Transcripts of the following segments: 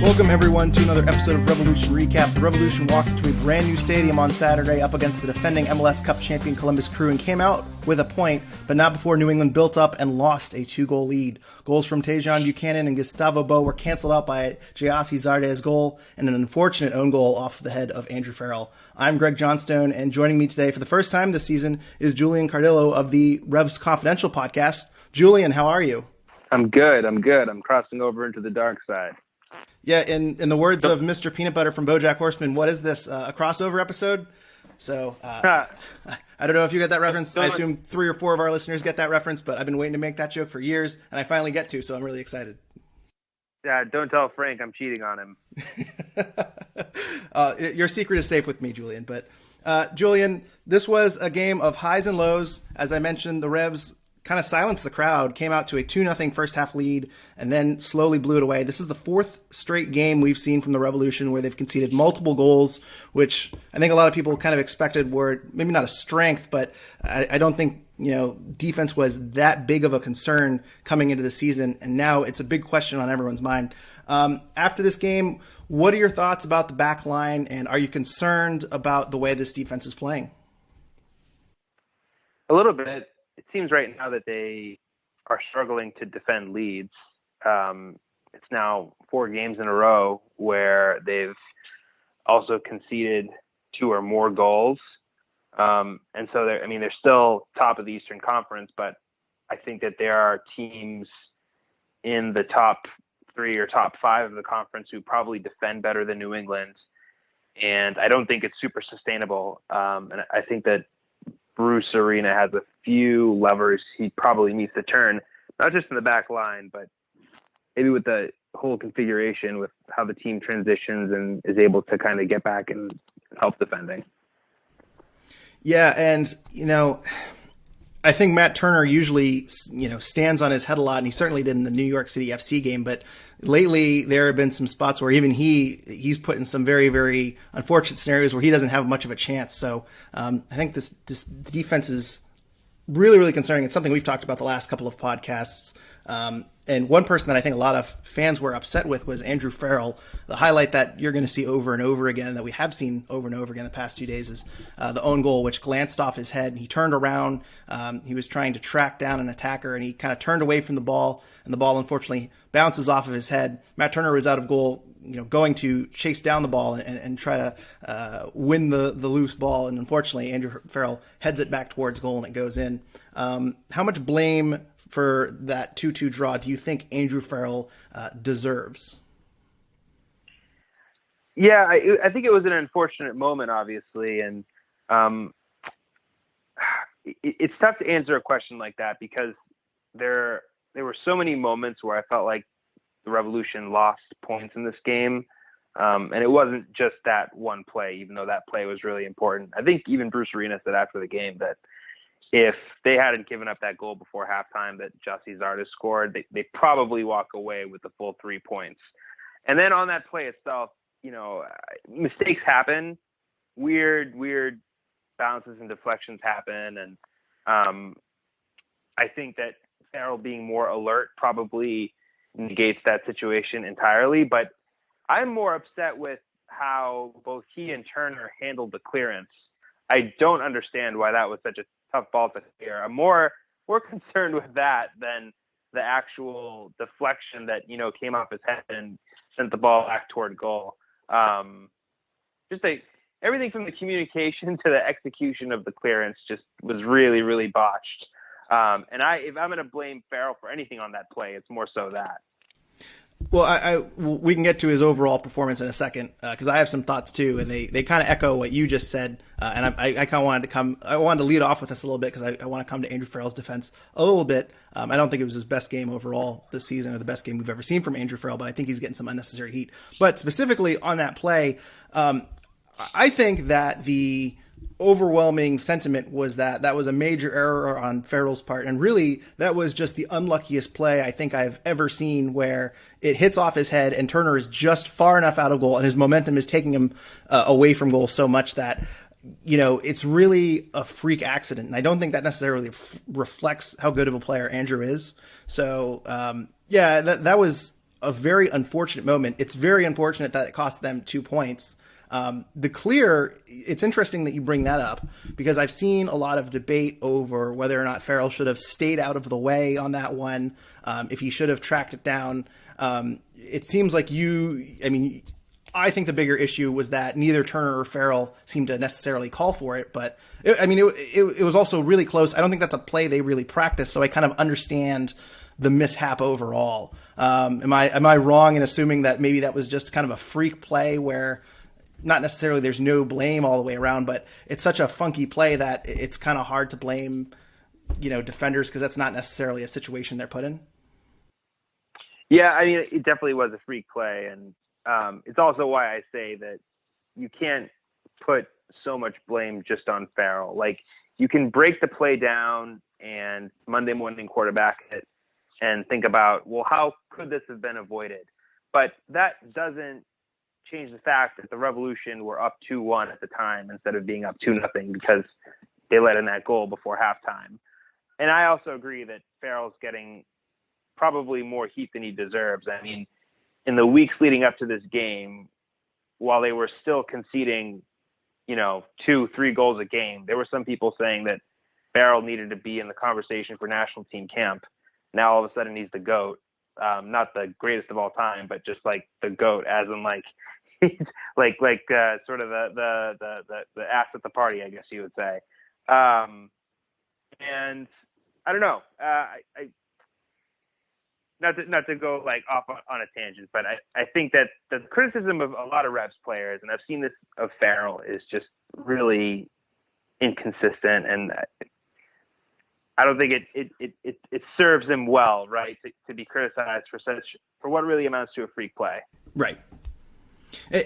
Welcome, everyone, to another episode of Revolution Recap. The Revolution walked into a brand new stadium on Saturday up against the defending MLS Cup champion Columbus Crew and came out with a point, but not before New England built up and lost a 2-goal lead. Goals from Tajon, Buchanan, and Gustavo were canceled out by a Gyasi Zardes goal and an unfortunate own goal off the head of Andrew Farrell. I'm Greg Johnstone, and joining me today for the first time this season is Julian Cardillo of the Revs Confidential podcast. Julian, how are you? I'm good. I'm crossing over into the dark side. Yeah, in the words of Mr. Peanut Butter from BoJack Horseman, what is this, a crossover episode? So, I don't know if you get that reference. I assume 3 or 4 of our listeners get that reference, but I've been waiting to make that joke for years, and I finally get to, so I'm really excited. Yeah, don't tell Frank I'm cheating on him. Your secret is safe with me, Julian. But, Julian, this was a game of highs and lows. As I mentioned, the Revs kind of silenced the crowd, came out to a 2-0 first half lead, and then slowly blew it away. This is the 4th straight game we've seen from the Revolution where they've conceded multiple goals, which I think a lot of people kind of expected were maybe not a strength, but I don't think, defense was that big of a concern coming into the season, and now it's a big question on everyone's mind. After this game, what are your thoughts about the back line, and are you concerned about the way this defense is playing? A little bit. It seems right now that they are struggling to defend leads. It's now 4 games in a row where they've also conceded 2 or more goals. And so they're still top of the Eastern Conference, but I think that there are teams in the top 3 or top 5 of the conference who probably defend better than New England. And I don't think it's super sustainable. And I think that Bruce Arena has a few levers he probably needs to turn, not just in the back line, but maybe with the whole configuration with how the team transitions and is able to kind of get back and help defending. Yeah. And, I think Matt Turner usually, stands on his head a lot, and he certainly did in the New York City FC game. But lately, there have been some spots where even he's put in some very, very unfortunate scenarios where he doesn't have much of a chance. So I think this defense is really, really concerning. It's something we've talked about the last couple of podcasts. And one person that I think a lot of fans were upset with was Andrew Farrell. The highlight that you're going to see over and over again, that we have seen over and over again the past 2 days, is the own goal, which glanced off his head. He turned around. He was trying to track down an attacker, and he kind of turned away from the ball, and the ball unfortunately bounces off of his head. Matt Turner was out of goal, going to chase down the ball and try to win the loose ball, and unfortunately Andrew Farrell heads it back towards goal, and it goes in. How much blame for that 2-2 draw do you think Andrew Farrell deserves? Yeah, I think it was an unfortunate moment, obviously, and it's tough to answer a question like that because there were so many moments where I felt like the Revolution lost points in this game, and it wasn't just that one play, even though that play was really important. I think even Bruce Arena said after the game that if they hadn't given up that goal before halftime that Gyasi Zardes scored, they probably walk away with the full 3 points. And then on that play itself, mistakes happen, weird bounces and deflections happen. And I think that Farrell being more alert probably negates that situation entirely. But I'm more upset with how both he and Turner handled the clearance. I don't understand why that was such a tough ball to clear. I'm more concerned with that than the actual deflection that, came off his head and sent the ball back toward goal. Everything from the communication to the execution of the clearance just was really, really botched. And if I'm going to blame Farrell for anything on that play, it's more so that. Well, we can get to his overall performance in a second because I have some thoughts too, and they kind of echo what you just said. And I kind of wanted to lead off with this a little bit because I want to come to Andrew Farrell's defense a little bit. I don't think it was his best game overall this season or the best game we've ever seen from Andrew Farrell, but I think he's getting some unnecessary heat. But specifically on that play, I think that the overwhelming sentiment was that was a major error on Farrell's part, and really that was just the unluckiest play I think I've ever seen, where it hits off his head and Turner is just far enough out of goal and his momentum is taking him away from goal so much that it's really a freak accident, and I don't think that necessarily reflects how good of a player Andrew is. So that was a very unfortunate moment. It's very unfortunate that it cost them 2 points. It's interesting that you bring that up because I've seen a lot of debate over whether or not Farrell should have stayed out of the way on that one, if he should have tracked it down. It seems like I think the bigger issue was that neither Turner or Farrell seemed to necessarily call for it, but it was also really close. I don't think that's a play they really practiced, so I kind of understand the mishap overall. Am I wrong in assuming that maybe that was just kind of a freak play where not necessarily there's no blame all the way around, but it's such a funky play that it's kind of hard to blame, defenders because that's not necessarily a situation they're put in? Yeah, I mean, it definitely was a freak play, and it's also why I say that you can't put so much blame just on Farrell. Like, you can break the play down and Monday morning quarterback it and think about, well, how could this have been avoided? But that doesn't change the fact that the Revolution were up 2-1 at the time instead of being up 2-0 because they let in that goal before halftime. And I also agree that Farrell's getting probably more heat than he deserves. I mean, in the weeks leading up to this game, while they were still conceding, 2-3 goals a game, there were some people saying that Farrell needed to be in the conversation for national team camp. Now all of a sudden he's the GOAT. Not the greatest of all time, but just like the GOAT, as in like he's like sort of the ass at the party, I guess you would say. And I don't know. Not to go like off on a tangent, but I think that the criticism of a lot of Revs players, and I've seen this of Farrell, is just really inconsistent, and I don't think it serves him well, right, to be criticized for what really amounts to a freak play. Right.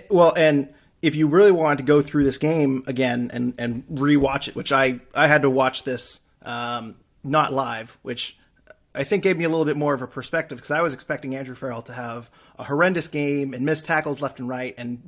Well, and if you really wanted to go through this game again and rewatch it, which I had to watch this not live, which I think gave me a little bit more of a perspective because I was expecting Andrew Farrell to have a horrendous game and miss tackles left and right and,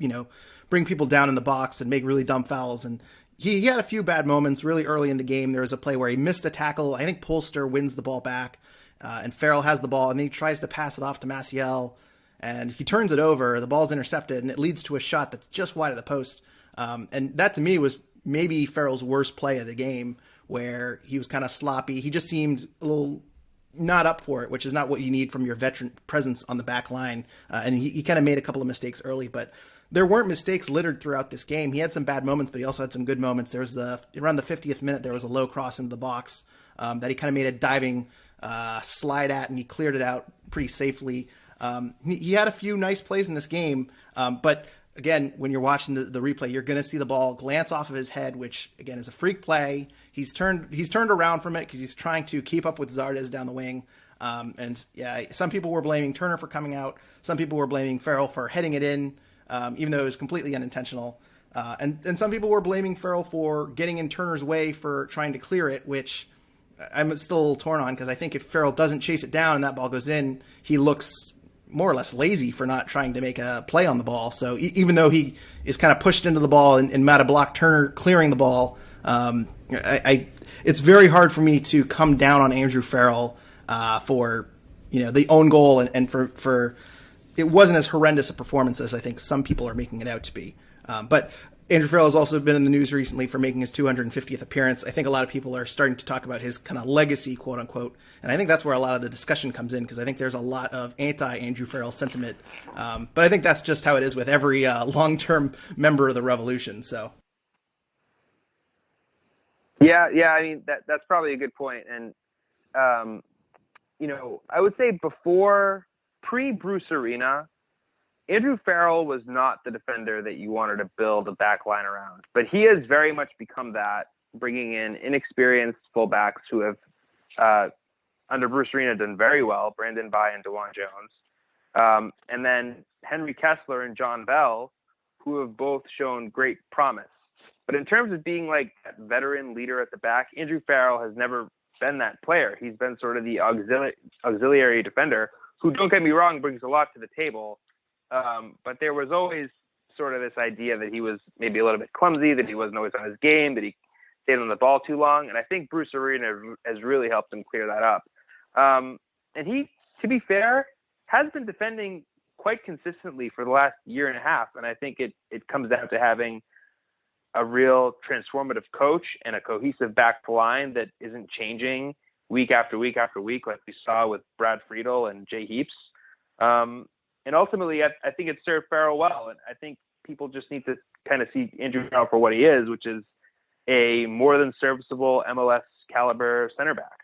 bring people down in the box and make really dumb fouls. And he had a few bad moments really early in the game. There was a play where he missed a tackle. I think Polster wins the ball back and Farrell has the ball and then he tries to pass it off to Maciel and he turns it over. The ball's intercepted and it leads to a shot that's just wide of the post. And that to me was maybe Farrell's worst play of the game where he was kind of sloppy. He just seemed a little not up for it, which is not what you need from your veteran presence on the back line. And he kind of made a couple of mistakes early, but there weren't mistakes littered throughout this game. He had some bad moments, but he also had some good moments. There was around the 50th minute, there was a low cross into the box that he kind of made a diving slide at, and he cleared it out pretty safely. He had a few nice plays in this game, but again, when you're watching the replay, you're going to see the ball glance off of his head, which again is a freak play. He's turned around from it because he's trying to keep up with Zardes down the wing. And yeah, some people were blaming Turner for coming out. Some people were blaming Farrell for heading it in, even though it was completely unintentional. And some people were blaming Farrell for getting in Turner's way for trying to clear it, which I'm still a little torn on because I think if Farrell doesn't chase it down and that ball goes in, he looks more or less lazy for not trying to make a play on the ball. So even though he is kind of pushed into the ball and might have blocked Turner clearing the ball, it's very hard for me to come down on Andrew Farrell for the own goal and for it wasn't as horrendous a performance as I think some people are making it out to be. But Andrew Farrell has also been in the news recently for making his 250th appearance. I think a lot of people are starting to talk about his kind of legacy, quote unquote. And I think that's where a lot of the discussion comes in because I think there's a lot of anti-Andrew Farrell sentiment. But I think that's just how it is with every long-term member of the Revolution. So. Yeah. I mean, that's probably a good point. And, I would say pre-Bruce Arena, Andrew Farrell was not the defender that you wanted to build a back line around, but he has very much become that, bringing in inexperienced fullbacks who have, under Bruce Arena, done very well, Brandon Bai and DeJuan Jones. And then Henry Kessler and John Bell, who have both shown great promise. But in terms of being like that veteran leader at the back, Andrew Farrell has never been that player. He's been sort of the auxiliary defender who, don't get me wrong, brings a lot to the table. But there was always sort of this idea that he was maybe a little bit clumsy, that he wasn't always on his game, that he stayed on the ball too long. And I think Bruce Arena has really helped him clear that up. And he, to be fair, has been defending quite consistently for the last year and a half. And I think it comes down to having a real transformative coach and a cohesive back line that isn't changing week after week after week, like we saw with Brad Friedel and Jay Heaps. And ultimately, I think it served Farrell well. And I think people just need to kind of see Andrew Farrell for what he is, which is a more than serviceable MLS caliber center back.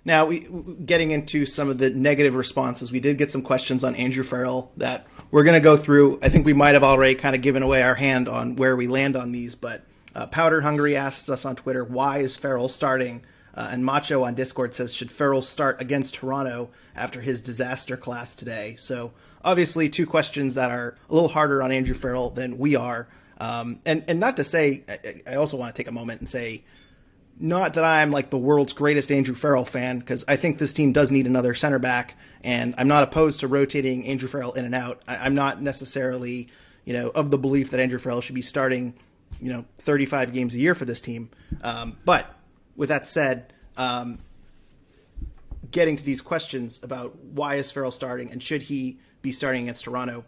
Now, getting into some of the negative responses, we did get some questions on Andrew Farrell that we're going to go through. I think we might have already kind of given away our hand on where we land on these, but Powder Hungry asks us on Twitter, why is Farrell starting? And Macho on Discord says, should Farrell start against Toronto after his disaster class today? So obviously 2 questions that are a little harder on Andrew Farrell than we are. And not to say, I also want to take a moment and say, not that I'm like the world's greatest Andrew Farrell fan, because I think this team does need another center back, and I'm not opposed to rotating Andrew Farrell in and out. I'm not necessarily, of the belief that Andrew Farrell should be starting, 35 games a year for this team. But with that said, getting to these questions about why is Farrell starting and should he be starting against Toronto,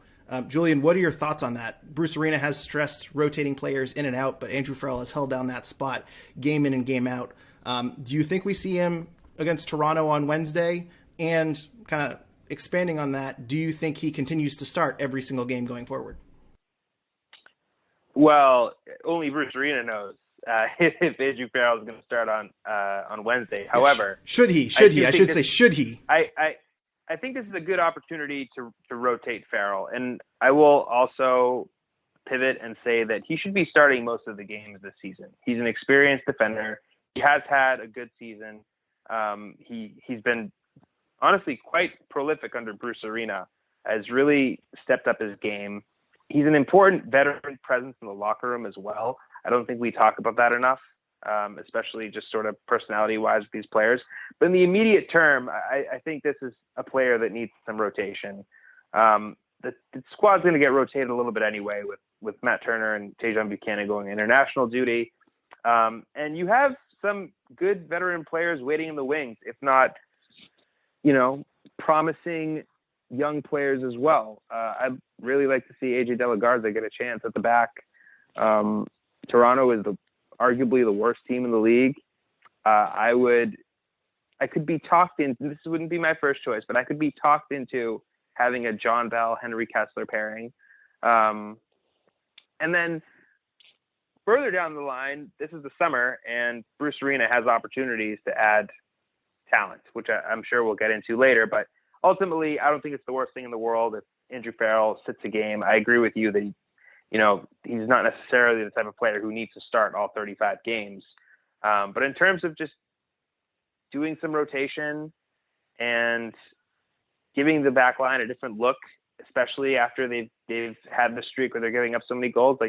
Julian, what are your thoughts on that? Bruce Arena has stressed rotating players in and out, but Andrew Farrell has held down that spot game in and game out. Do you think we see him against Toronto on Wednesday? And kind of expanding on that, do you think he continues to start every single game going forward? Well, only Bruce Arena knows if Andrew Farrell is going to start on Wednesday. However, should he? Should he? I think this is a good opportunity to rotate Farrell. And I will also pivot and say that he should be starting most of the games this season. He's an experienced defender. He has had a good season. He's been honestly quite prolific under Bruce Arena, has really stepped up his game. He's an important veteran presence in the locker room as well. I don't think we talk about that enough. Especially just sort of personality-wise with these players. But in the immediate term, I think this is a player that needs some rotation. The squad's going to get rotated a little bit anyway with Matt Turner and Tajon Buchanan going international duty. And you have some good veteran players waiting in the wings, if not, promising young players as well. I'd really like to see AJ De La Garza get a chance at the back. Toronto is arguably the worst team in the league. I could be talked into, this wouldn't be my first choice, but I could be talked into having a John Bell, Henry Kessler pairing. And then further down the line, this is the summer, and Bruce Arena has opportunities to add talent, which I'm sure we'll get into later. But ultimately, I don't think it's the worst thing in the world if Andrew Farrell sits a game. I agree with you that he's not necessarily the type of player who needs to start all 35 games. But in terms of just doing some rotation and giving the back line a different look, especially after they've had the streak where they're giving up so many goals,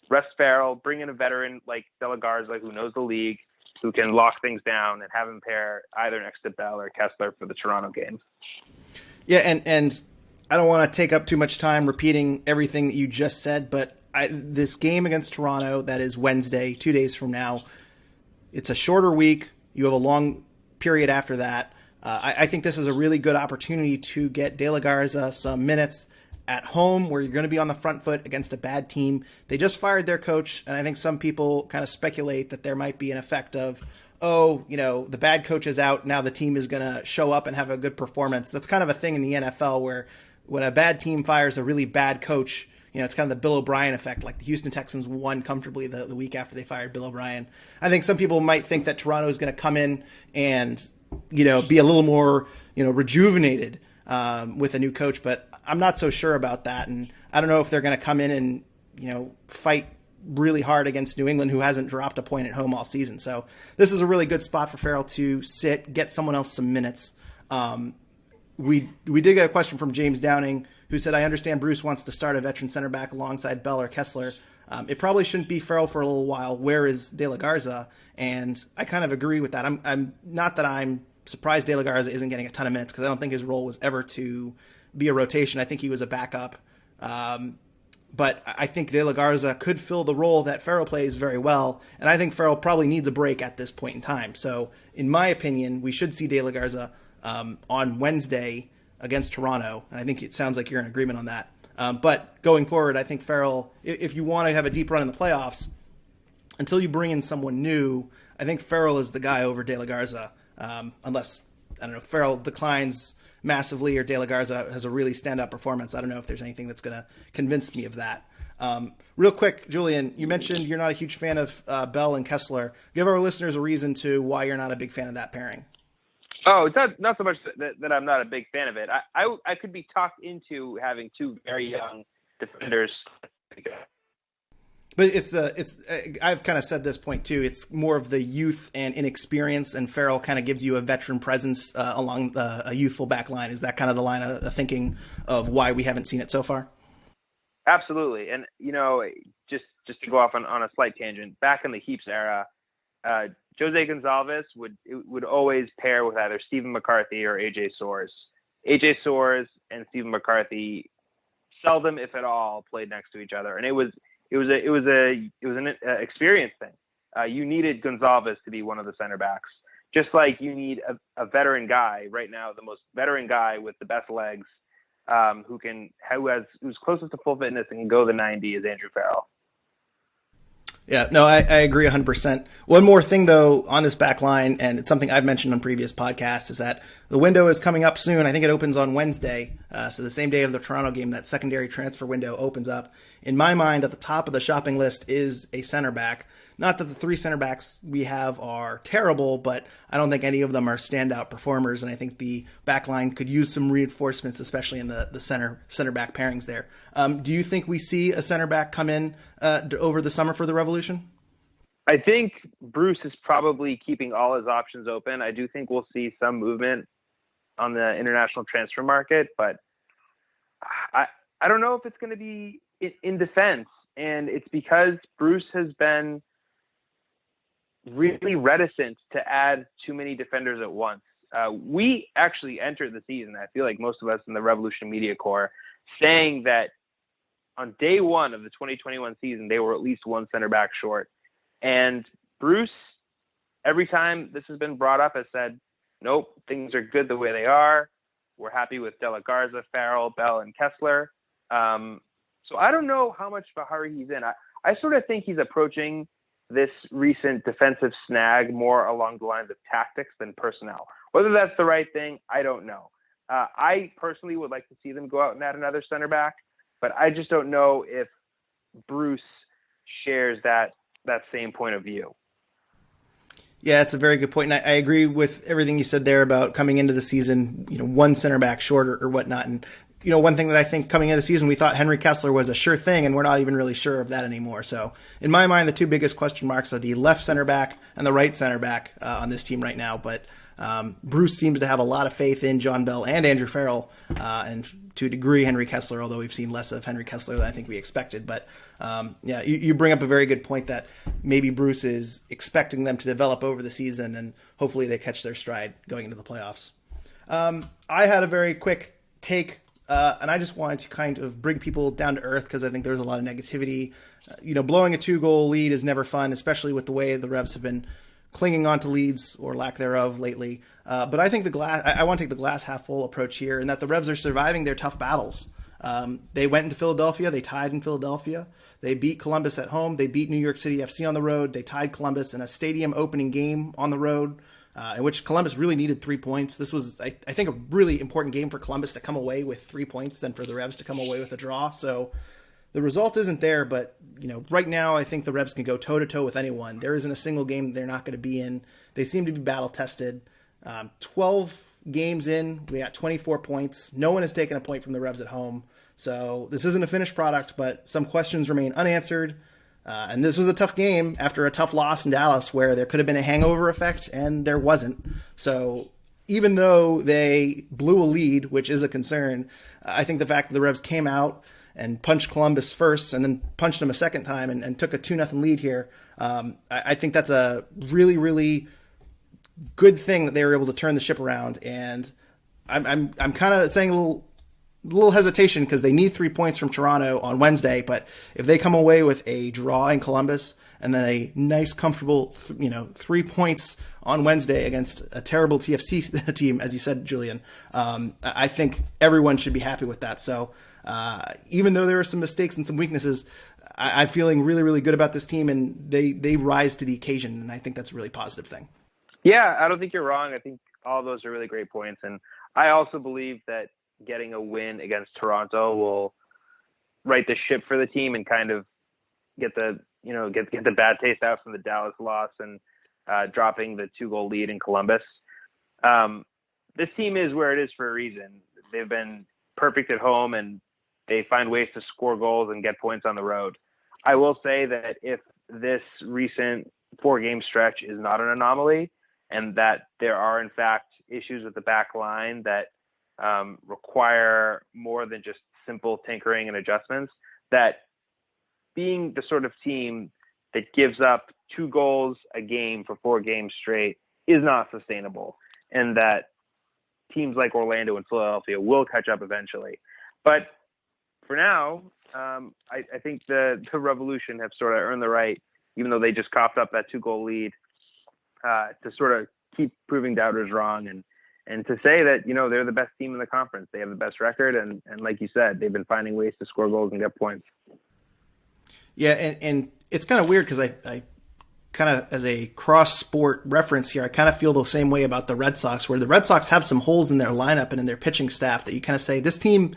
rest Farrell, bring in a veteran like De La Garza who knows the league, who can lock things down, and have him pair either next to Bell or Kessler for the Toronto game. Yeah, and I don't want to take up too much time repeating everything that you just said, but this game against Toronto, that is Wednesday, 2 days from now, it's a shorter week. You have a long period after that. I think this is a really good opportunity to get De La Garza some minutes at home where you're going to be on the front foot against a bad team. They just fired their coach, and I think some people kind of speculate that there might be an effect of, the bad coach is out, now the team is going to show up and have a good performance. That's kind of a thing in the NFL where when a bad team fires a really bad coach, it's kind of the Bill O'Brien effect, like the Houston Texans won comfortably the week after they fired Bill O'Brien. I think some people might think that Toronto is going to come in and, be a little more, rejuvenated with a new coach, but I'm not so sure about that. And I don't know if they're going to come in and, fight really hard against New England, who hasn't dropped a point at home all season. So this is a really good spot for Farrell to sit, get someone else some minutes. We did get a question from James Downing, who said, I understand Bruce wants to start a veteran center back alongside Bell or Kessler. It probably shouldn't be Farrell for a little while. Where is De La Garza? And I kind of agree with that. I'm not that I'm surprised De La Garza isn't getting a ton of minutes, because I don't think his role was ever to be a rotation. I think he was a backup. But I think De La Garza could fill the role that Farrell plays very well, and I think Farrell probably needs a break at this point in time. So, in my opinion, we should see De La Garza on Wednesday against Toronto. And I think it sounds like you're in agreement on that. But going forward, I think Farrell, if you want to have a deep run in the playoffs, until you bring in someone new, I think Farrell is the guy over De La Garza, unless, I don't know, Farrell declines massively or De La Garza has a really standout performance. I don't know if there's anything that's going to convince me of that. Real quick, Julian, you mentioned you're not a huge fan of Bell and Kessler. Give our listeners a reason to why you're not a big fan of that pairing. Oh, it's not so much that I'm not a big fan of it. I could be talked into having two very young defenders. But I've kind of said this point too. It's more of the youth and inexperience, and Farrell kind of gives you a veteran presence along a youthful back line. Is that kind of the line of thinking of why we haven't seen it so far? Absolutely. And, just to go off on a slight tangent, back in the Heaps era, Jose Gonzalez would always pair with either Stephen McCarthy or AJ Soares. AJ Soares and Stephen McCarthy seldom, if at all, played next to each other. And it was an experience thing. You needed Gonzalez to be one of the center backs, just like you need a veteran guy right now, the most veteran guy with the best legs, who's closest to full fitness and can go the 90 is Andrew Farrell. Yeah, no, I agree 100%. One more thing, though, on this back line, and it's something I've mentioned on previous podcasts, is that the window is coming up soon. I think it opens on Wednesday. So the same day of the Toronto game, that secondary transfer window opens up. In my mind, at the top of the shopping list is a center back. Not that the three center backs we have are terrible, but I don't think any of them are standout performers, and I think the back line could use some reinforcements, especially in the center back pairings there. Do you think we see a center back come in over the summer for the Revolution? I think Bruce is probably keeping all his options open. I do think we'll see some movement on the international transfer market, but I don't know if it's going to be in defense, and it's because Bruce has been really reticent to add too many defenders at once. We actually entered the season, I feel like most of us in the Revolution Media Corps, saying that on day one of the 2021 season, they were at least one center back short. And Bruce, every time this has been brought up, has said, nope, things are good the way they are. We're happy with De La Garza, Farrell, Bell, and Kessler. So I don't know how much of a hurry he's in. I sort of think he's approaching this recent defensive snag more along the lines of tactics than personnel. Whether that's the right thing, I don't know. I personally would like to see them go out and add another center back, but I just don't know if Bruce shares that same point of view. Yeah, it's a very good point. And I agree with everything you said there about coming into the season, one center back short or whatnot. And, one thing that I think coming into the season, we thought Henry Kessler was a sure thing, and we're not even really sure of that anymore. So in my mind, the two biggest question marks are the left center back and the right center back on this team right now. But Bruce seems to have a lot of faith in John Bell and Andrew Farrell, and to a degree Henry Kessler, although we've seen less of Henry Kessler than I think we expected. But you bring up a very good point that maybe Bruce is expecting them to develop over the season, and hopefully they catch their stride going into the playoffs. I had a very quick take, and I just wanted to kind of bring people down to earth because I think there's a lot of negativity. Blowing a 2-goal lead is never fun, especially with the way the Revs have been clinging on to leads or lack thereof lately. But I think I want to take the glass half full approach here, and that the Revs are surviving their tough battles. They went into Philadelphia. They tied in Philadelphia. They beat Columbus at home. They beat New York City FC on the road. They tied Columbus in a stadium opening game on the road, in which Columbus really needed 3 points. This was, I think, a really important game for Columbus to come away with 3 points than for the Revs to come away with a draw. So the result isn't there, but right now I think the Revs can go toe-to-toe with anyone. There isn't a single game they're not going to be in. They seem to be battle-tested. 12 games in, we got 24 points. No one has taken a point from the Revs at home. So this isn't a finished product, but some questions remain unanswered. And this was a tough game after a tough loss in Dallas where there could have been a hangover effect, and there wasn't. So even though they blew a lead, which is a concern, I think the fact that the Revs came out and punched Columbus first and then punched them a second time and took a 2-0 lead here, I think that's a really, really good thing that they were able to turn the ship around. And I'm kind of saying a little hesitation because they need 3 points from Toronto on Wednesday, but if they come away with a draw in Columbus and then a nice, comfortable, 3 points on Wednesday against a terrible TFC team, as you said, Julian. I think everyone should be happy with that. So even though there are some mistakes and some weaknesses, I'm feeling really, really good about this team, and they rise to the occasion, and I think that's a really positive thing. Yeah, I don't think you're wrong. I think all those are really great points, and I also believe that getting a win against Toronto will right the ship for the team and kind of get the bad taste out from the Dallas loss and dropping the 2-goal lead in Columbus. This team is where it is for a reason. They've been perfect at home, and they find ways to score goals and get points on the road. I will say that if this recent 4-game stretch is not an anomaly, and that there are in fact issues with the back line that require more than just simple tinkering and adjustments, that being the sort of team that gives up 2 goals a game for 4 games straight is not sustainable, and that teams like Orlando and Philadelphia will catch up eventually. But for now, I think the Revolution have sort of earned the right, even though they just coughed up that 2-goal lead, to sort of keep proving doubters wrong and to say that, they're the best team in the conference. They have the best record. And like you said, they've been finding ways to score goals and get points. Yeah. And it's kind of weird because I kind of, as a cross sport reference here, I kind of feel the same way about the Red Sox, where the Red Sox have some holes in their lineup and in their pitching staff that you kind of say, this team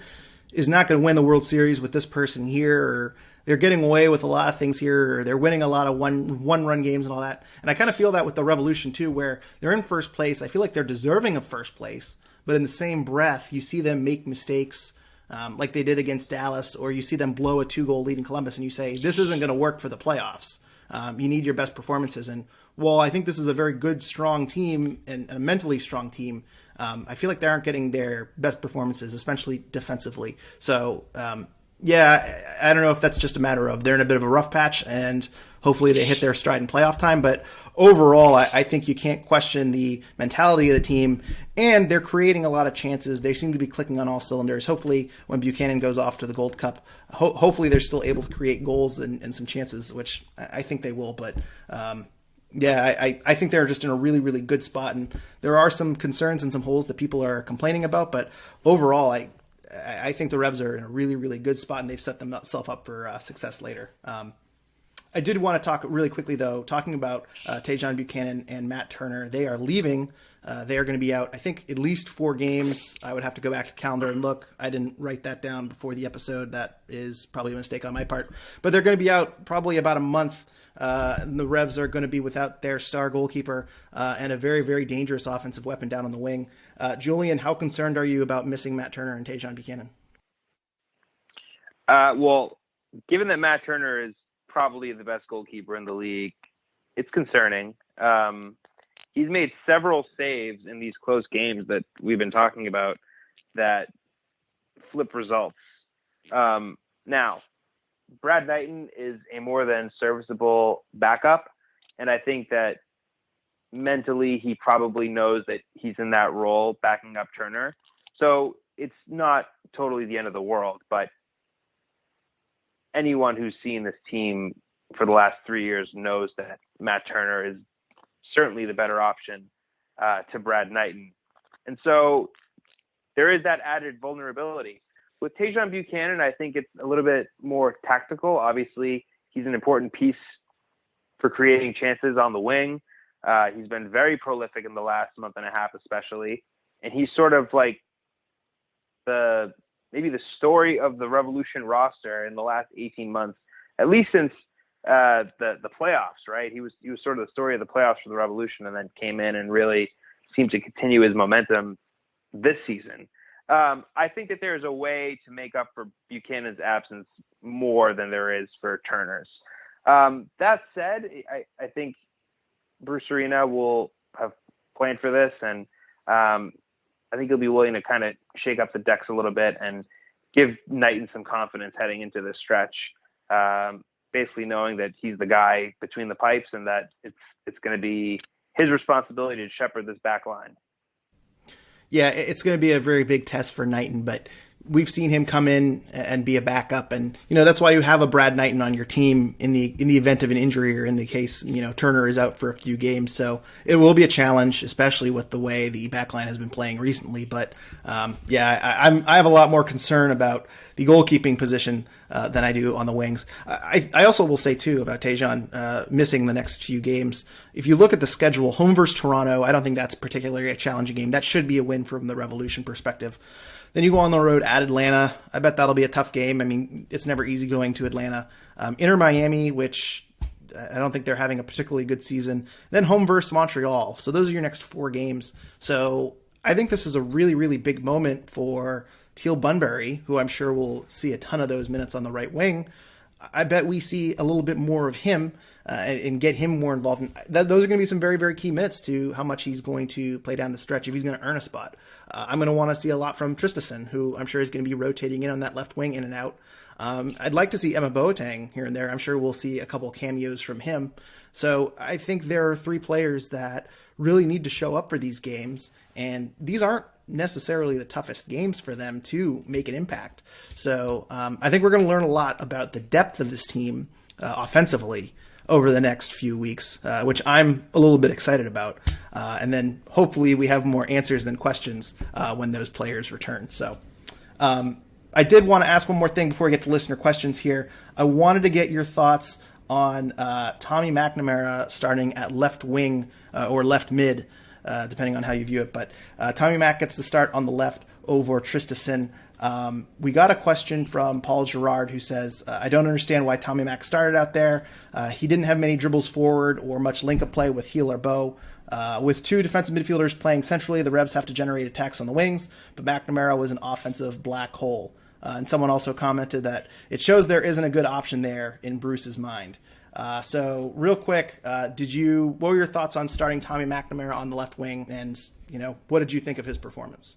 is not going to win the World Series with this person here, or they're getting away with a lot of things here, or they're winning a lot of one-run games and all that. And I kind of feel that with the Revolution too, where they're in first place. I feel like they're deserving of first place, but in the same breath, you see them make mistakes like they did against Dallas, or you see them blow a 2-goal lead in Columbus, and you say, this isn't going to work for the playoffs. You need your best performances. And while I think this is a very good, strong team and a mentally strong team, I feel like they aren't getting their best performances, especially defensively. So, yeah, I don't know if that's just a matter of they're in a bit of a rough patch and hopefully they hit their stride in playoff time. But overall, I think you can't question the mentality of the team, and they're creating a lot of chances. They seem to be clicking on all cylinders. Hopefully when Buchanan goes off to the Gold Cup, hopefully they're still able to create goals and some chances, which I think they will. But yeah, I think they're just in a really, really good spot. And there are some concerns and some holes that people are complaining about. But overall, I think the Revs are in a really, really good spot, and they've set themselves up for success later. I did want to talk really quickly, though, talking about Tajon Buchanan and Matt Turner. They are leaving. They are going to be out, I think, at least 4 games. I would have to go back to the calendar and look. I didn't write that down before the episode. That is probably a mistake on my part. But they're going to be out probably about a month. And the Revs are going to be without their star goalkeeper and a very, very dangerous offensive weapon down on the wing. Julian, how concerned are you about missing Matt Turner and Tajon Buchanan? Well, given that Matt Turner is probably the best goalkeeper in the league, it's concerning. He's made several saves in these close games that we've been talking about that flip results. Now, Brad Knighton is a more than serviceable backup, and I think that mentally he probably knows that he's in that role backing up Turner. So it's not totally the end of the world, but anyone who's seen this team for the last 3 years knows that Matt Turner is certainly the better option to Brad Knighton. And so there is that added vulnerability. With Tajon Buchanan, I think it's a little bit more tactical. Obviously, he's an important piece for creating chances on the wing. He's been very prolific in the last month and a half, especially. And he's sort of like maybe the story of the Revolution roster in the last 18 months, at least since the playoffs, right? He was sort of the story of the playoffs for the Revolution, and then came in and really seemed to continue his momentum this season. I think that there's a way to make up for Buchanan's absence more than there is for Turner's. That said, I think Bruce Arena will have planned for this, and I think he'll be willing to kind of shake up the decks a little bit and give Knighton some confidence heading into this stretch. Basically knowing that he's the guy between the pipes and that it's going to be his responsibility to shepherd this back line. Yeah, it's going to be a very big test for Knighton, but we've seen him come in and be a backup, and that's why you have a Brad Knighton on your team in the event of an injury, or in the case Turner is out for a few games. So it will be a challenge, especially with the way the backline has been playing recently. But I have a lot more concern about the goalkeeping position than I do on the wings. I also will say too about Tajon missing the next few games. If you look at the schedule, home versus Toronto, I don't think that's particularly a challenging game. That should be a win from the Revolution perspective. Then you go on the road at Atlanta. I bet that'll be a tough game. I mean, it's never easy going to Atlanta. Inter Miami, which I don't think they're having a particularly good season. Then home versus Montreal. So those are your next 4 games. So I think this is a really, really big moment for Teal Bunbury, who I'm sure will see a ton of those minutes on the right wing. I bet we see a little bit more of him and get him more involved. Those are going to be some very, very key minutes to how much he's going to play down the stretch if he's going to earn a spot. I'm going to want to see a lot from Traustason, who I'm sure is going to be rotating in on that left wing in and out. I'd like to see Emma Boateng here and there. I'm sure we'll see a couple cameos from him. So I think there are 3 players that really need to show up for these games, and these aren't necessarily the toughest games for them to make an impact. So I think we're going to learn a lot about the depth of this team offensively over the next few weeks, which I'm a little bit excited about. And then hopefully we have more answers than questions when those players return. So I did want to ask one more thing before we get to listener questions here. I wanted to get your thoughts on Tommy McNamara starting at left wing or left mid, depending on how you view it. But Tommy Mac gets the start on the left over Traustason. We got a question from Paul Gerard who says, I don't understand why Tommy Mac started out there. He didn't have many dribbles forward or much link-up play with Heel or Bow. With 2 defensive midfielders playing centrally, the Revs have to generate attacks on the wings, but McNamara was an offensive black hole. And someone also commented that it shows there isn't a good option there in Bruce's mind. So real quick, what were your thoughts on starting Tommy McNamara on the left wing, and what did you think of his performance?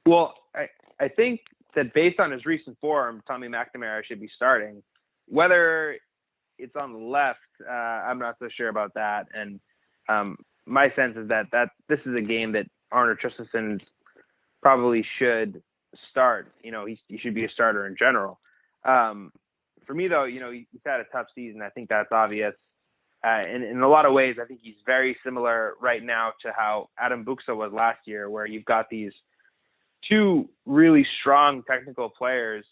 Well, I think that based on his recent form, Tommy McNamara should be starting. Whether it's on the left, I'm not so sure about that. And my sense is that this is a game that Arne Traustason probably should start. He should be a starter in general. For me, though, he's had a tough season. I think that's obvious. And in a lot of ways, I think he's very similar right now to how Adam Buksa was last year, where you've got these 2 really strong technical players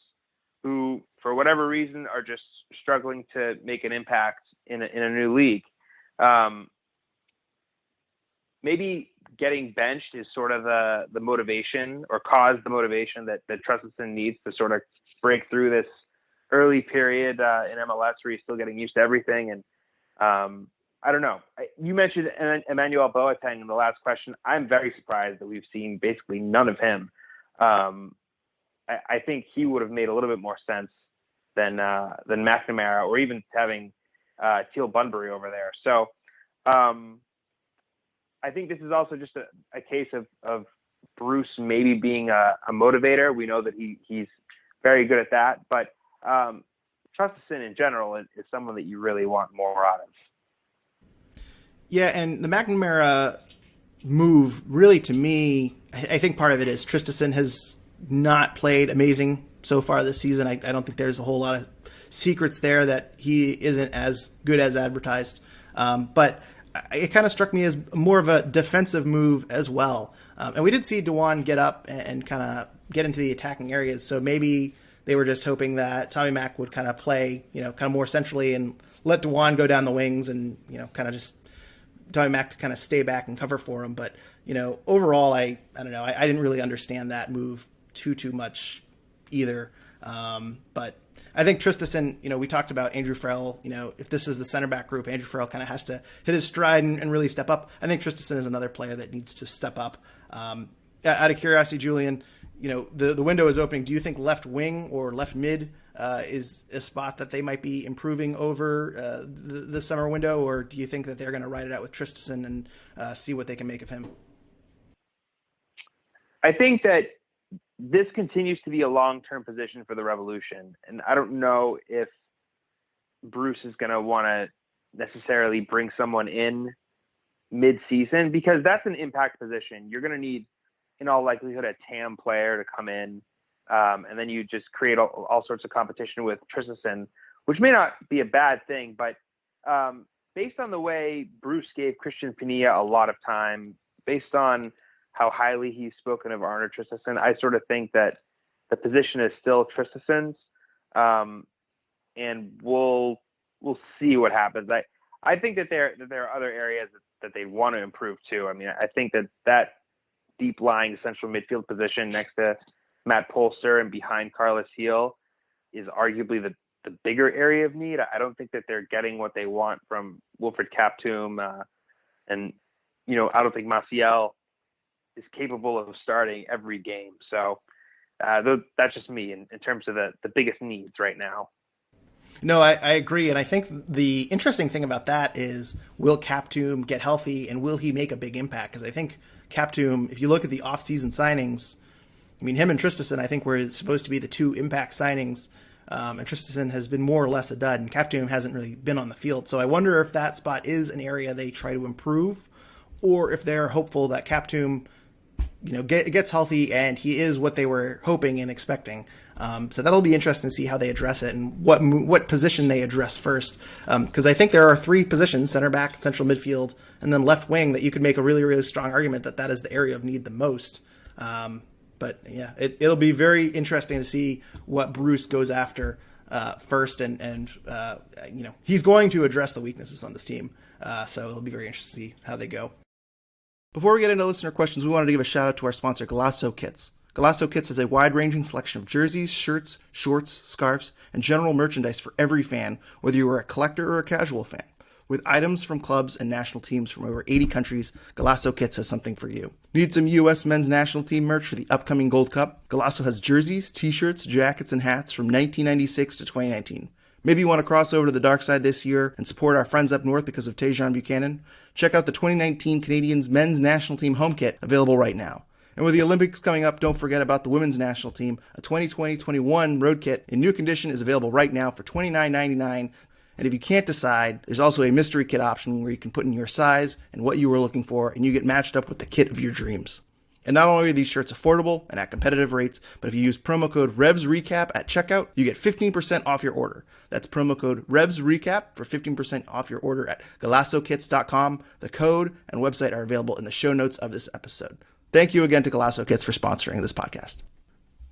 who, for whatever reason, are just struggling to make an impact in a new league. Maybe getting benched is sort of the motivation, or caused the motivation that Traustason needs to sort of break through this early period in MLS where he's still getting used to everything. And I don't know. You mentioned Emmanuel Boateng in the last question. I'm very surprised that we've seen basically none of him. I think he would have made a little bit more sense than McNamara, or even having Teal Bunbury over there. So I think this is also just a case of Bruce maybe being a motivator. We know that he's very good at that, but Traustason in general is someone that you really want more out of. Yeah, and the McNamara move, really, to me, I think part of it is Traustason has not played amazing so far this season. I don't think there's a whole lot of secrets there that he isn't as good as advertised. But it kind of struck me as more of a defensive move as well. And we did see Dewan get up and kind of get into the attacking areas. So maybe they were just hoping that Tommy Mac would kind of play, kind of more centrally and let Dewan go down the wings and, kind of just Tommy Mac to kind of stay back and cover for him. But, overall, I don't know. I didn't really understand that move too much either. But I think Traustason, we talked about Andrew Farrell, if this is the center back group, Andrew Farrell kind of has to hit his stride and really step up. I think Traustason is another player that needs to step up. Out of curiosity, Julian, the window is opening. Do you think left wing or left mid is a spot that they might be improving over the summer window, or do you think that they're going to ride it out with Traustason and see what they can make of him? I think that this continues to be a long-term position for the Revolution, and I don't know if Bruce is going to want to necessarily bring someone in mid-season, because that's an impact position. You're going to need, in all likelihood, a TAM player to come in And then you just create all sorts of competition with Tristison, which may not be a bad thing, but based on the way Bruce gave Christian Pinilla a lot of time, based on how highly he's spoken of Arner Tristison, I sort of think that the position is still Tristison's, and we'll see what happens. I think that there are other areas that they want to improve too. I mean, I think that deep lying central midfield position next to Matt Polster and behind Carlos Heel is arguably the bigger area of need. I don't think that they're getting what they want from Wilfred Kaptoum, and I don't think Maciel is capable of starting every game. So that's just me in terms of the biggest needs right now. No, I agree. And I think the interesting thing about that is, will Kaptoum get healthy and will he make a big impact? Because I think Kaptoum, if you look at the off-season signings, I mean, him and Tristison, I think, were supposed to be the two impact signings. And Tristison has been more or less a dud, and Kaptoum hasn't really been on the field. So I wonder if that spot is an area they try to improve, or if they're hopeful that Kaptoum, gets healthy and he is what they were hoping and expecting. So that'll be interesting to see how they address it and what position they address first. Because I think there are three positions: center back, central midfield, and then left wing, that you could make a really, really strong argument that is the area of need the most. But yeah, it'll be very interesting to see what Bruce goes after first, and he's going to address the weaknesses on this team. So it'll be very interesting to see how they go. Before we get into listener questions, we wanted to give a shout out to our sponsor, Golasso Kits. Golasso Kits has a wide-ranging selection of jerseys, shirts, shorts, scarves, and general merchandise for every fan, whether you are a collector or a casual fan. With items from clubs and national teams from over 80 countries, Golasso Kits has something for you. Need some U.S. men's national team merch for the upcoming Gold Cup? Golasso has jerseys, t-shirts, jackets, and hats from 1996 to 2019. Maybe you want to cross over to the dark side this year and support our friends up north because of Tajon Buchanan? Check out the 2019 Canadians men's national team home kit, available right now. And with the Olympics coming up, don't forget about the women's national team. A 2020-21 road kit in new condition is available right now for $29.99. And if you can't decide, there's also a mystery kit option where you can put in your size and what you were looking for, and you get matched up with the kit of your dreams. And not only are these shirts affordable and at competitive rates, but if you use promo code REVSRECAP at checkout, you get 15% off your order. That's promo code REVSRECAP for 15% off your order at GolassoKits.com. The code and website are available in the show notes of this episode. Thank you again to Golasso Kits for sponsoring this podcast.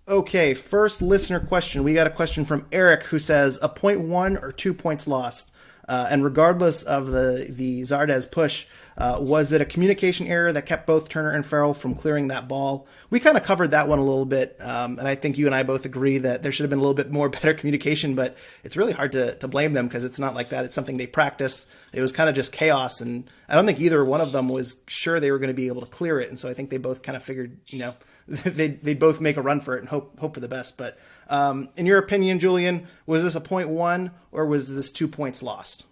Okay, first listener question. We got a question from Eric, who says, a 0.1 or 2 points lost? And regardless of the Zardes push, was it a communication error that kept both Turner and Farrell from clearing that ball? We kind of covered that one a little bit, and I think you and I both agree that there should have been a little bit more better communication, but it's really hard to blame them because it's not like that. It's something they practice. It was kind of just chaos, and I don't think either one of them was sure they were going to be able to clear it, and so I think they both kind of figured, they'd both make a run for it and hope for the best. But in your opinion, Julian, was this a 0.1 or was this 2 points lost?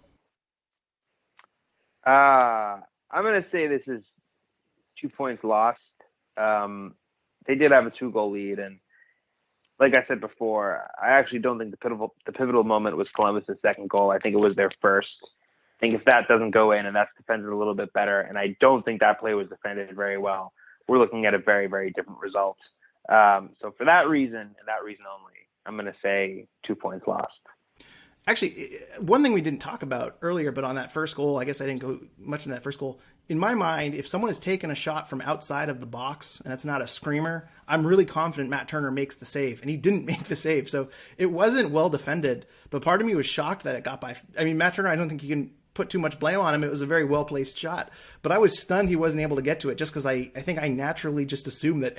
I'm going to say this is 2 points lost. They did have a 2-goal lead, and like I said before, I actually don't think the pivotal moment was Columbus' second goal. I think it was their first. I think if that doesn't go in and that's defended a little bit better, and I don't think that play was defended very well, we're looking at a very, very different result. So for that reason, and that reason only, I'm going to say 2 points lost. Actually, one thing we didn't talk about earlier, but on that first goal, I guess I didn't go much in that first goal. In my mind, if someone has taken a shot from outside of the box and it's not a screamer, I'm really confident Matt Turner makes the save, and he didn't make the save. So it wasn't well defended, but part of me was shocked that it got by. I mean, Matt Turner, I don't think you can put too much blame on him. It was a very well-placed shot, but I was stunned he wasn't able to get to it just because I think I naturally just assumed that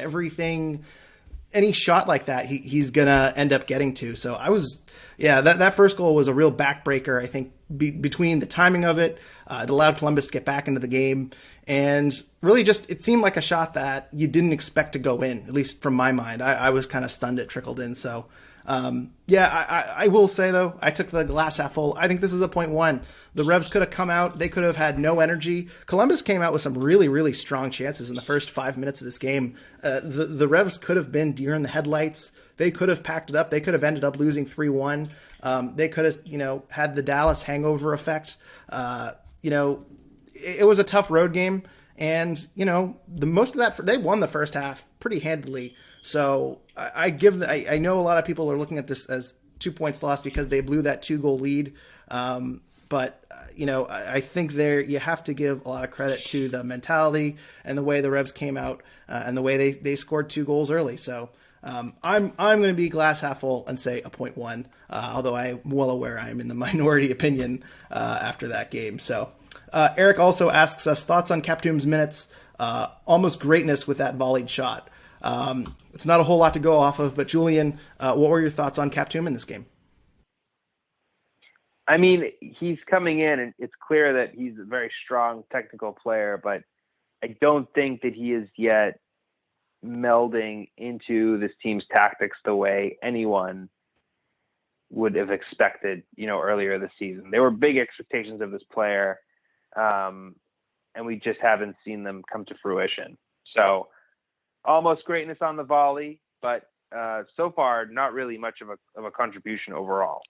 any shot like that, he's going to end up getting to. So that first goal was a real backbreaker, I think, between the timing of it. It allowed Columbus to get back into the game. And really it seemed like a shot that you didn't expect to go in, at least from my mind. I was kind of stunned it trickled in. So, I will say, though, I took the glass half full. I think this is a 0.1. The Revs could have come out. They could have had no energy. Columbus came out with some really, really strong chances in the first 5 minutes of this game. The Revs could have been deer in the headlights. They could have packed it up. They could have ended up losing 3-1. They could have, had the Dallas hangover effect. It was a tough road game. And, most of that, they won the first half pretty handily. So I know a lot of people are looking at this as 2 points lost because they blew that 2-goal lead. But I think you have to give a lot of credit to the mentality and the way the Revs came out and the way they scored 2 goals early. So I'm going to be glass half full and say a 0.1, although I'm well aware I'm in the minority opinion after that game. So Eric also asks us thoughts on Kaptoum's minutes, almost greatness with that volleyed shot. It's not a whole lot to go off of, but Julian, what were your thoughts on Kaptoum in this game? I mean, he's coming in, and it's clear that he's a very strong technical player, but I don't think that he is yet melding into this team's tactics the way anyone would have expected, earlier this season. There were big expectations of this player, and we just haven't seen them come to fruition. So almost greatness on the volley, but so far, not really much of a contribution overall.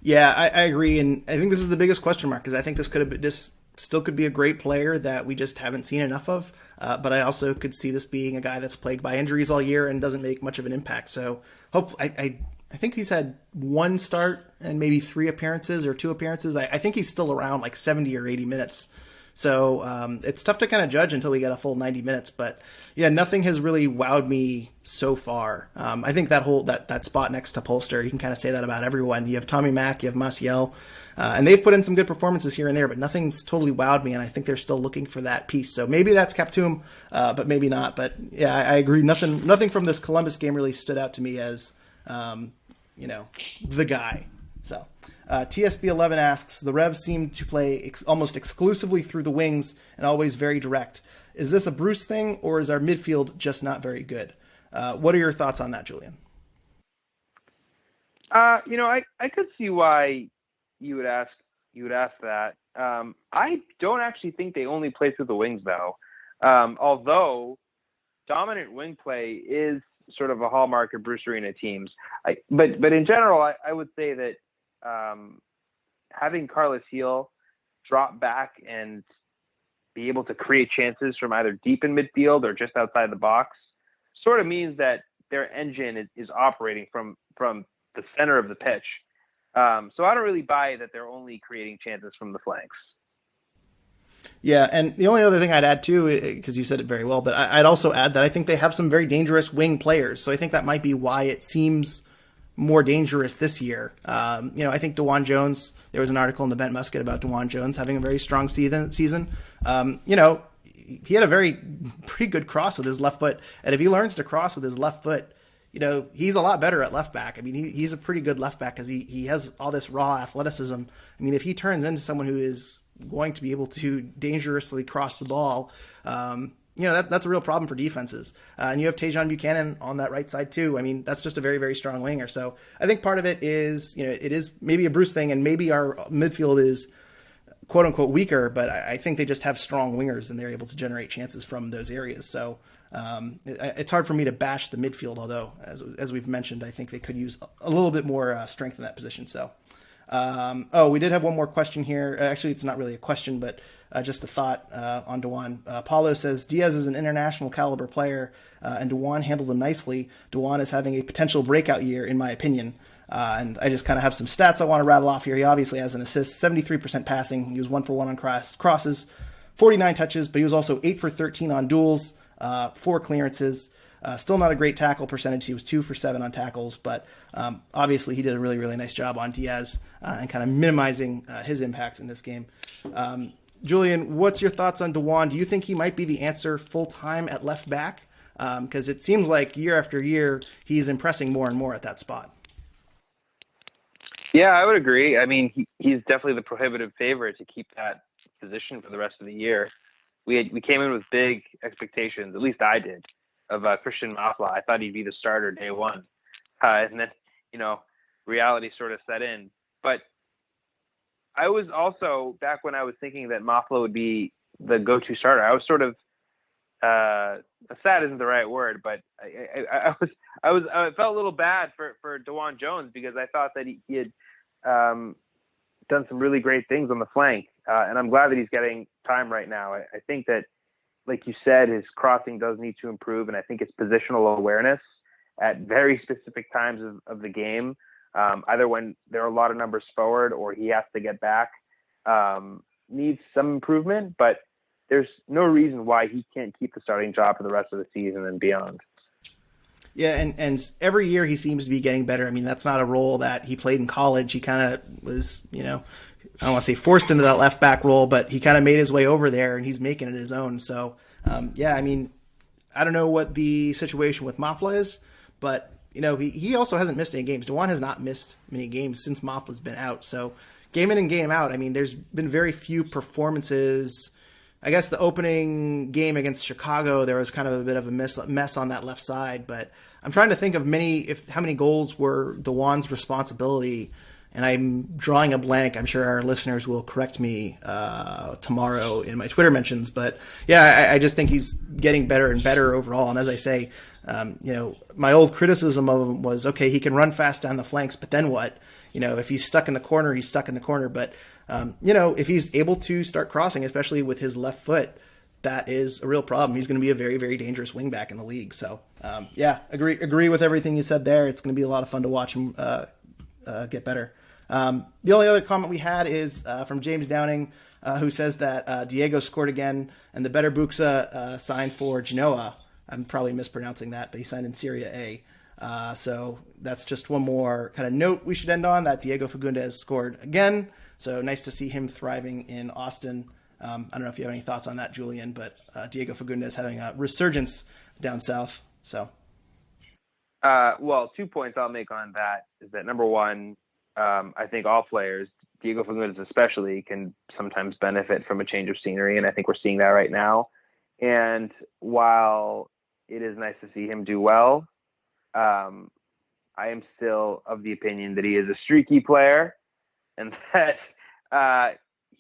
Yeah, I agree, and I think this is the biggest question mark because I think this still could be a great player that we just haven't seen enough of. But I also could see this being a guy that's plagued by injuries all year and doesn't make much of an impact. So I think he's had 1 start and maybe 3 appearances or 2 appearances. I think he's still around like 70 or 80 minutes. So it's tough to kind of judge until we get a full 90 minutes. But yeah, nothing has really wowed me so far. I think that spot next to Polster, you can kind of say that about everyone. You have Tommy Mack, you have Maciel, and they've put in some good performances here and there, but nothing's totally wowed me, and I think they're still looking for that piece. So maybe that's Kaptoum, but maybe not. But yeah, I agree. Nothing from this Columbus game really stood out to me as the guy. So. TSB11 asks, the Revs seem to play almost exclusively through the wings and always very direct. Is this a Bruce thing, or is our midfield just not very good? What are your thoughts on that, Julian? I could see why you would ask that. I don't actually think they only play through the wings, though. Although dominant wing play is sort of a hallmark of Bruce Arena teams. But in general, I would say that having Carlos Heel drop back and be able to create chances from either deep in midfield or just outside the box sort of means that their engine is operating from the center of the pitch. So I don't really buy that they're only creating chances from the flanks. Yeah, and the only other thing I'd add too, because you said it very well, but I'd also add that I think they have some very dangerous wing players. So I think that might be why it seems more dangerous this year. I think DeJuan Jones, there was an article in the Bent Musket about DeJuan Jones having a very strong season. He had a pretty good cross with his left foot. And if he learns to cross with his left foot, he's a lot better at left back. I mean, he's a pretty good left back because he has all this raw athleticism. I mean, if he turns into someone who is going to be able to dangerously cross the ball, that's a real problem for defenses. And you have Tajon Buchanan on that right side too. I mean, that's just a very, very strong winger. So I think part of it is, it is maybe a Bruce thing, and maybe our midfield is quote unquote weaker, but I think they just have strong wingers and they're able to generate chances from those areas. So it's hard for me to bash the midfield, although as we've mentioned, I think they could use a little bit more strength in that position. So we did have one more question here. Actually, it's not really a question, but just a thought on DeJuan. Paulo says, Diaz is an international caliber player, and DeJuan handled him nicely. DeJuan is having a potential breakout year, in my opinion. And I just kind of have some stats I want to rattle off here. He obviously has an assist, 73% passing. He was 1 for 1 on crosses, 49 touches, but he was also 8 for 13 on duels, 4 clearances. Still not a great tackle percentage. He was 2 for 7 on tackles, but obviously he did a really, really nice job on Diaz and kind of minimizing his impact in this game. Julian, what's your thoughts on DeJuan? Do you think he might be the answer full-time at left back? Because it seems like year after year he's impressing more and more at that spot. Yeah, I would agree. I mean, he's definitely the prohibitive favorite to keep that position for the rest of the year. We came in with big expectations, at least I did, of Christian Mafla. I thought he'd be the starter day one. And then, reality sort of set in. But I was also, back when I was thinking that Mafla would be the go-to starter, I was sort of, sad isn't the right word, but I felt a little bad for DeJuan Jones because I thought that he had done some really great things on the flank. And I'm glad that he's getting time right now. I think that, like you said, his crossing does need to improve, and I think his positional awareness at very specific times of the game, either when there are a lot of numbers forward or he has to get back, needs some improvement, but there's no reason why he can't keep the starting job for the rest of the season and beyond. Yeah, and every year he seems to be getting better. I mean, that's not a role that he played in college. He kind of was, I don't want to say forced into that left back role, but he kind of made his way over there, and he's making it his own. So, I mean, I don't know what the situation with Mafla is, but, he also hasn't missed any games. Tajon has not missed many games since Mafla's been out. So, game in and game out, I mean, there's been very few performances. I guess the opening game against Chicago, there was kind of a bit of a mess on that left side, but I'm trying to think of how many goals were Tajon's responsibility, and I'm drawing a blank. I'm sure our listeners will correct me tomorrow in my Twitter mentions, but yeah, I just think he's getting better and better overall. And as I say, my old criticism of him was, okay, he can run fast down the flanks, but then what? If he's stuck in the corner, he's stuck in the corner. But, if he's able to start crossing, especially with his left foot, that is a real problem. He's going to be a very, very dangerous wingback in the league. So, agree with everything you said there. It's going to be a lot of fun to watch him get better. The only other comment we had is from James Downing, who says that Diego scored again, and the better Buxa signed for Genoa. I'm probably mispronouncing that, but he signed in Serie A. So that's just one more kind of note we should end on, that Diego Fagundez scored again. So nice to see him thriving in Austin. I don't know if you have any thoughts on that, Julian, but Diego Fagundez having a resurgence down south. So, 2 points I'll make on that is that, number one, I think all players, Diego Fagundez especially, can sometimes benefit from a change of scenery, and I think we're seeing that right now. And while it is nice to see him do well, I am still of the opinion that he is a streaky player, and that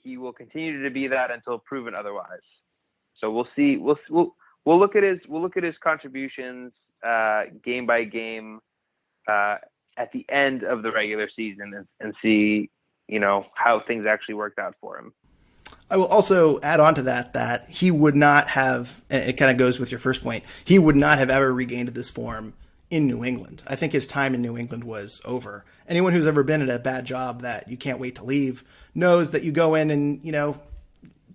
he will continue to be that until proven otherwise. So we'll see. We'll look at his contributions game by game at the end of the regular season and see how things actually worked out for him. I will also add on to that he would not have, and it kind of goes with your first point, he would not have ever regained this form in New England. I think his time in New England was over. Anyone who's ever been at a bad job that you can't wait to leave knows that you go in and,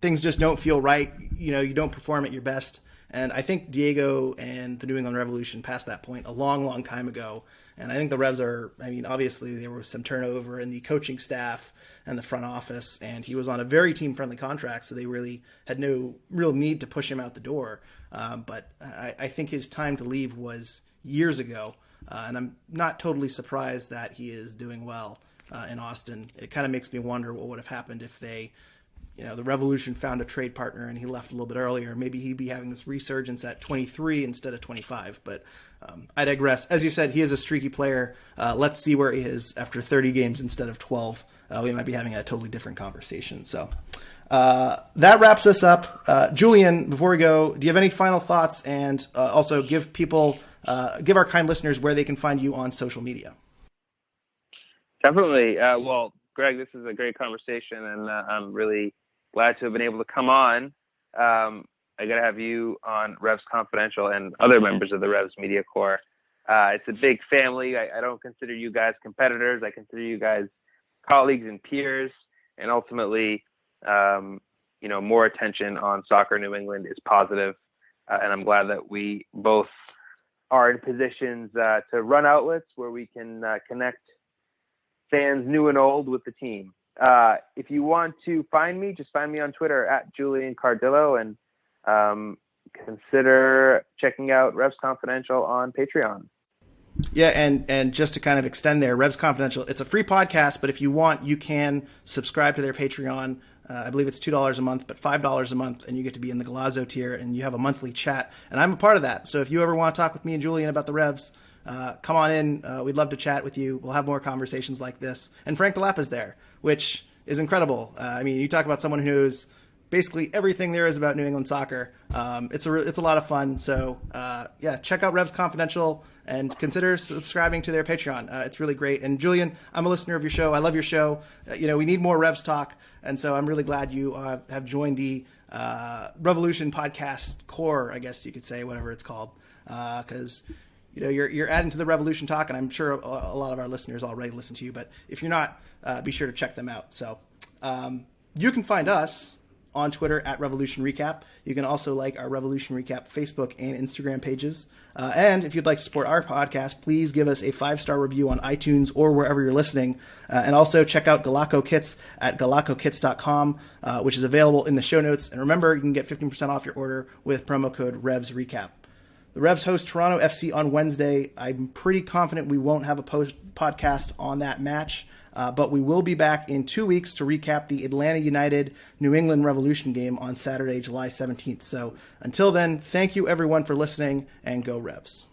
things just don't feel right. You don't perform at your best. And I think Diego and the New England Revolution passed that point a long, long time ago. And I think the Revs obviously there was some turnover in the coaching staff and the front office, and he was on a very team-friendly contract, so they really had no real need to push him out the door. But I think his time to leave was years ago, and I'm not totally surprised that he is doing well in Austin. It kind of makes me wonder what would have happened if the Revolution found a trade partner and he left a little bit earlier. Maybe he'd be having this resurgence at 23 instead of 25, but I digress. As you said, he is a streaky player. Let's see where he is after 30 games instead of 12. We might be having a totally different conversation. So that wraps us up. Julian, before we go, do you have any final thoughts, and also give our kind listeners where they can find you on social media? Definitely. Well, Greg, this is a great conversation, and I'm really glad to have been able to come on. I got to have you on Revs Confidential and other members of the Revs Media Corps. It's a big family. I don't consider you guys competitors. I consider you guys colleagues and peers, and ultimately, more attention on soccer in New England is positive. And I'm glad that we both are in positions to run outlets where we can connect fans new and old with the team. If you want to find me, just find me on Twitter at Julian Cardillo, and consider checking out Revs Confidential on Patreon. Yeah, and just to kind of extend there, Revs Confidential, it's a free podcast, but if you want, you can subscribe to their Patreon. I believe it's $2 a month, but $5 a month, and you get to be in the Galazzo tier, and you have a monthly chat, and I'm a part of that. So if you ever want to talk with me and Julian about the Revs, come on in. We'd love to chat with you. We'll have more conversations like this. And Frank DeLapp is there, which is incredible. You talk about someone who's basically everything there is about New England soccer. It's a lot of fun. So check out Revs Confidential and consider subscribing to their Patreon. It's really great. And Julian, I'm a listener of your show. I love your show. We need more Revs talk. And so I'm really glad you have joined the Revolution Podcast Core, I guess you could say, whatever it's called, because you're adding to the Revolution talk, and I'm sure a lot of our listeners already listen to you. But if you're not, be sure to check them out. So you can find us on Twitter at Revolution Recap. You can also like our Revolution Recap Facebook and Instagram pages. And if you'd like to support our podcast, please give us a 5-star review on iTunes or wherever you're listening. And also check out Galaco Kits at galacokits.com, which is available in the show notes. And remember, you can get 15% off your order with promo code Revs Recap. The Revs host Toronto FC on Wednesday. I'm pretty confident we won't have a podcast on that match. But we will be back in 2 weeks to recap the Atlanta United New England Revolution game on Saturday, July 17th. So until then, thank you everyone for listening, and go Revs.